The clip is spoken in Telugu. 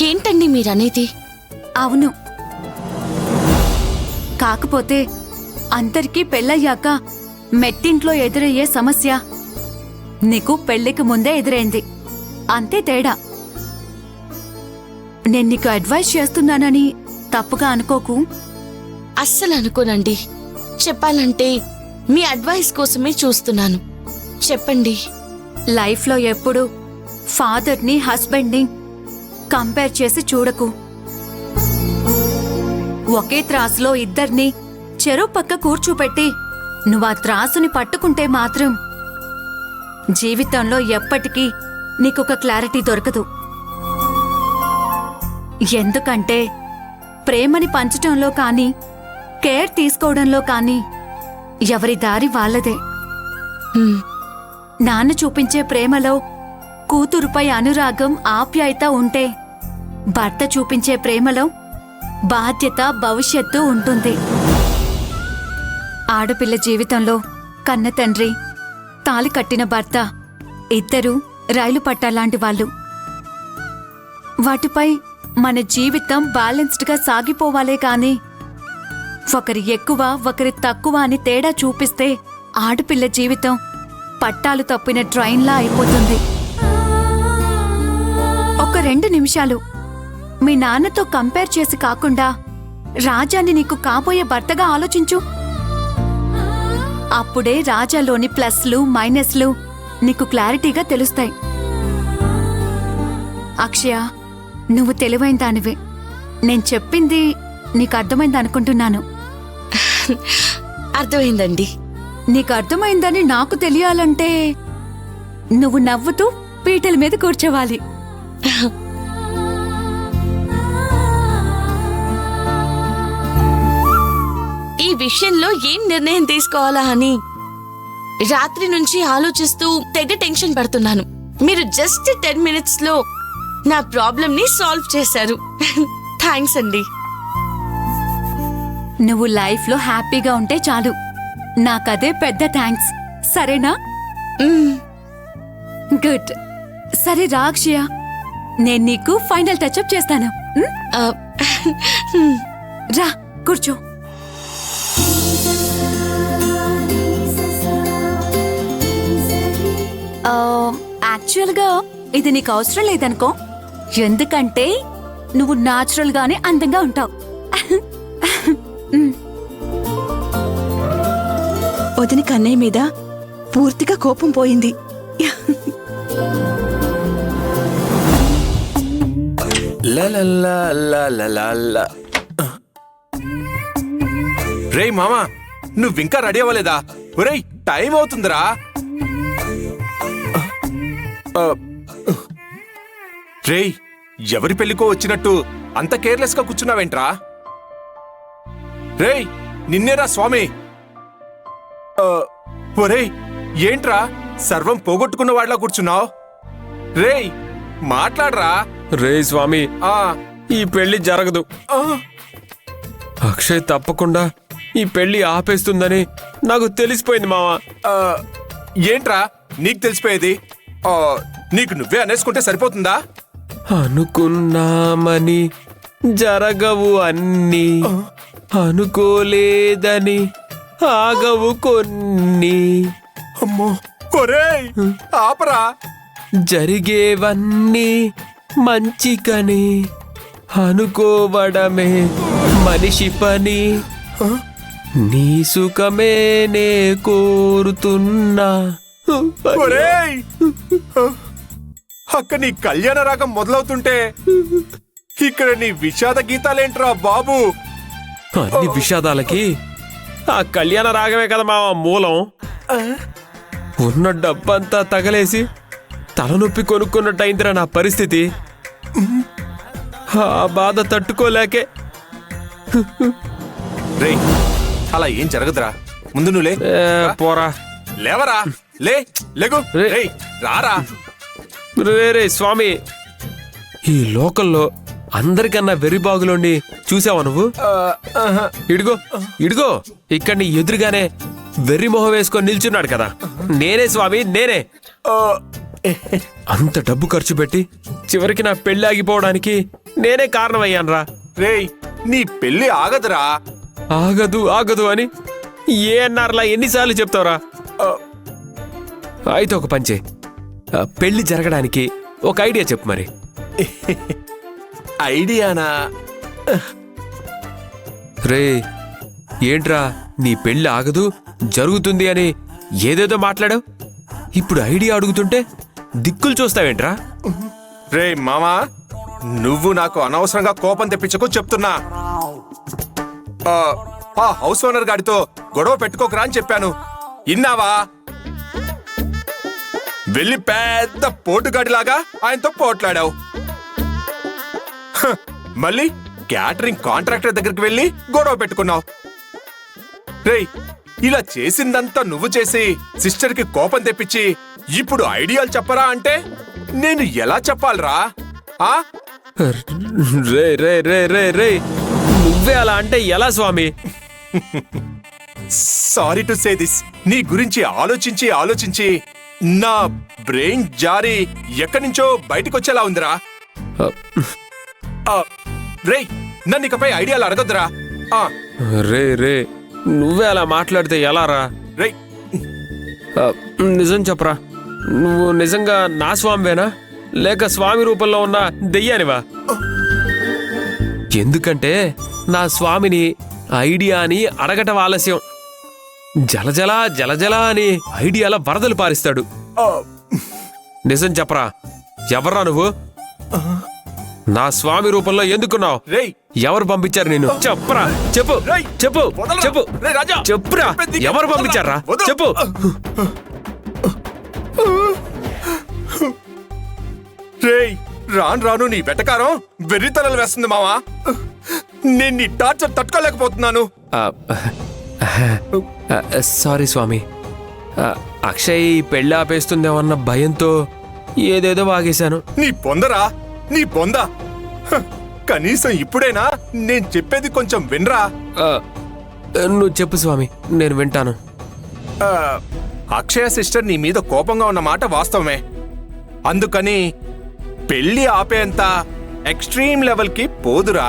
ఏంటండి మీరనేది? అవును, కాకపోతే అందరికీ పెళ్ళయ్యాక మెట్టింట్లో ఎదురయ్యే సమస్య నీకు పెళ్లికి ముందే ఎదురైంది, అంతే తేడా. నేను నీకు అడ్వైస్ చేస్తున్నానని తప్పుగా అనుకోకు. అస్సలు అనుకోనండి. చెప్పాలంటే మీ అడ్వైస్ కోసమే చూస్తున్నాను. చెప్పండి. లైఫ్లో ఎప్పుడు ఫాదర్ని హస్బెండ్ని కంపేర్ చేసి చూడకు. ఒకే త్రాసులో ఇద్దరిని చెరో పక్క కూర్చోపెట్టి నువ్వా త్రాసుని పట్టుకుంటే మాత్రం జీవితంలో ఎప్పటికీ నీకొక క్లారిటీ దొరకదు. ఎందుకంటే ప్రేమని పంచటంలో కానీ కేర్ తీసుకోవడంలో కానీ ఎవరి దారి వాళ్ళదే. నాన్న చూపించే ప్రేమలో కూతురుపై అనురాగం ఆప్యాయత ఉంటే భర్త చూపించే ప్రేమలో బాధ్యత భవిష్యత్తు ఉంటుంది. ఆడపిల్ల జీవితంలో కన్న తండ్రి, తాళి కట్టిన భర్త ఇద్దరూ రైలు పట్టాలాంటి వాళ్ళు. వాటిపై మన జీవితం బ్యాలెన్స్డ్గా సాగిపోవాలే కాని ఒకరి ఎక్కువ ఒకరి తక్కువ అని తేడా చూపిస్తే ఆడపిల్ల జీవితం పట్టాలు తప్పిన ట్రైన్లా అయిపోతుంది. ఒక 2 నిమిషాలు మీ నాన్నతో కంపేర్ చేసి కాకుండా రాజాని నీకు కాబోయే భర్తగా ఆలోచించు. అప్పుడే రాజాలోని ప్లస్లు మైనస్లు నీకు క్లారిటీగా తెలుస్తాయి. అక్షయ, నువ్వు తెలివైన దానివే. నేను చెప్పింది నీకు అర్థమైంది అనుకుంటున్నాను. అర్థమైందండి. నీకు అర్థమైందని నాకు తెలియాలంటే నువ్వు నవ్వుతూ పీటల మీద కూర్చోవాలి. ఈ విషయంలో ఏం నిర్ణయం తీసుకోవాలా అని రాత్రి నుంచి ఆలోచిస్తూ తెగ టెన్షన్ పడుతున్నాను. మీరు జస్ట్ 10 minutes లో నా ప్రాబ్లం ని సాల్వ్ చేశారు. థ్యాంక్స్ అండి. నువ్వు లైఫ్లో హ్యాపీగా ఉంటే చాలు, నాకదే పెద్ద థ్యాంక్స్. సరేనా? గుడ్. సరే రా అక్షయ, నేను నీకు ఫైనల్ టచ్అప్ చేస్తాను. రా కూర్చో. యాక్చువల్గా ఇది నీకు అవసరం లేదనుకో, ఎందుకంటే నువ్వు న్యాచురల్ గానే అందంగా ఉంటావు. వదిన కన్నయ్య మీద పూర్తిగా కోపం పోయింది. రేయ్ మామా, నువ్వింకా రెడీ అవ్వలేదా? ఒరేయ్, టైం అవుతుందిరా. రేయ్, ఎవరి పెళ్లికో వచ్చినట్టు అంత కేర్లెస్ గా కూర్చున్నావేంట్రా? రేయ్, నిన్నేరా స్వామి. ఒరేయ్, ఏంట్రా సర్వం పోగొట్టుకున్న వాళ్ళ కూర్చున్నావు? రేయ్, మాట్లాడరా. రే స్వామి, ఈ పెళ్లి జరగదు. అక్షయ్ తప్పకుండా ఈ పెళ్లి ఆపేస్తుందని నాకు తెలిసిపోయింది మావా. ఏంట్రా నీకు తెలిసిపోయేది? నీకు నువ్వే అనేసుకుంటే సరిపోతుందా? అనుకున్నామని జరగవు అన్ని, అనుకోలేదని ఆగవు కొన్ని. అమ్మో, ఒరేయ్ ఆపరా. జరిగేవన్నీ మంచికని అనుకోవడమే మనిషి పని. నీ సుఖమే నే కోరుతున్నా. ఒరేయ్, అక్క నీ కళ్యాణ రాగం మొదలవుతుంటే ఇక్కడ నీ విషాద గీతాలేంట్రా బాబు? అన్ని విషాదాలకి ఆ కళ్యాణ రాగమే కదా మా మూలం. ఉన్న డబ్బంతా తగలేసి తలనొప్పి కొనుక్కున్నట్టయిందిరా నా పరిస్థితి. ఆ బాధ తట్టుకోలేకే. రేయ్, అలా ఏం జరగదురా. ముందు నువ్వులే. పోరా, లేవరా. లేగు. రేయ్, రారా. రే స్వామి, ఈ లోకల్లో అందరికన్నా వెర్రిబాగులోని చూసావా నువ్వు? ఇడిగో ఇడిగో, ఇక్కడ నీ ఎదురుగానే వెర్రి మొహం వేసుకొని నిల్చున్నాడు కదా, నేనే స్వామి, నేనే. అంత డబ్బు ఖర్చు పెట్టి చివరికి నా పెళ్లి ఆగిపోవడానికి నేనే కారణమయ్యానురా. రేయ్ నీ పెళ్లి ఆగదురా. ఆగదు ఆగదు అని ఏ అన్నారులా ఎన్నిసార్లు చెప్తావురా? అయితే ఒక పంచే, పెళ్లి జరగడానికి ఒక ఐడియా చెప్పు మరి. ఐడియానా? రే ఏంట్రా, నీ పెళ్లి ఆగదు జరుగుతుంది అని ఏదేదో మాట్లాడావు. ఇప్పుడు ఐడియా అడుగుతుంటే దిక్కులు చూస్తావేంట్రా? రే మామా, నువ్వు నాకు అనవసరంగా కోపం తెప్పించకు చెప్తున్నా. ఆ హౌస్ ఓనర్ గాడితో గొడవ పెట్టుకోకరా అని చెప్పాను. ఇన్నావా? వెళ్ళి పెద్ద పోటుగాడిలాగా ఆయనతో పోట్లాడావు. మళ్ళీ క్యాటరింగ్ కాంట్రాక్టర్ దగ్గరికి వెళ్ళి గొడవ పెట్టుకున్నావు. రేయ్ ఇలా చేసిందంతా నువ్వు చేసి సిస్టర్ కి కోపం తెప్పించి ఇప్పుడు ఐడియాలు చెప్పరా అంటే నేను ఎలా చెప్పాలరా? ఆ రే రే రే రే రే నువ్వే అలా అంటే ఎలా స్వామి? సారీ టు సే దిస్, నీ గురించి ఆలోచించి ఆలోచించి నా బ్రెయిన్ జారి ఎక్కడి నుంచో బయటకు వచ్చేలా ఉందిరా. రేయ్ నన్ను ఇకపై ఐడియాలు అడగొద్దురా. రే రే నువ్వే అలా మాట్లాడితే ఎలా రా? రేయ్ నిజం చెప్పరా, నువ్వు నిజంగా నా స్వామివేనా లేక స్వామి రూపంలో ఉన్న దెయ్యానివా? ఎందుకంటే నా స్వామిని ఐడియా అని అడగటం ఆలస్యం. జలజల జలజల అని ఐడియాల వరదలు పారిస్తాడు. నిజం చెప్పరా, ఎవర్రా నువ్వు? నా స్వామి రూపంలో ఎందుకున్నావు? రేయ్ ఎవరు పంపించారు నిన్ను? చెప్పరా, చెప్పు చెప్పు చెప్పు చెప్పురా, ఎవరు పంపించారా? చెప్పు. రేయ్ రాను రాను నీ వెటకారం వెర్రితలలు వేస్తుంది మావా. నేను నీ టార్చర్ తట్టుకోలేకపోతున్నాను. సారీ స్వామి, అక్షయ్ పెళ్ళి ఆపేస్తుందేమన్న భయంతో ఏదేదో వాగేశాను. నీ పొందరా, నీ పొంద. కనీసం ఇప్పుడైనా నేను చెప్పేది కొంచెం వినరా. నువ్వు చెప్పు స్వామి, నేను వింటాను. అక్షయ సిస్టర్ నీ మీద కోపంగా ఉన్న మాట వాస్తవమే. అందుకని పెళ్లి ఆపేంత ఎక్స్ట్రీమ్ లెవెల్ కి పోదురా.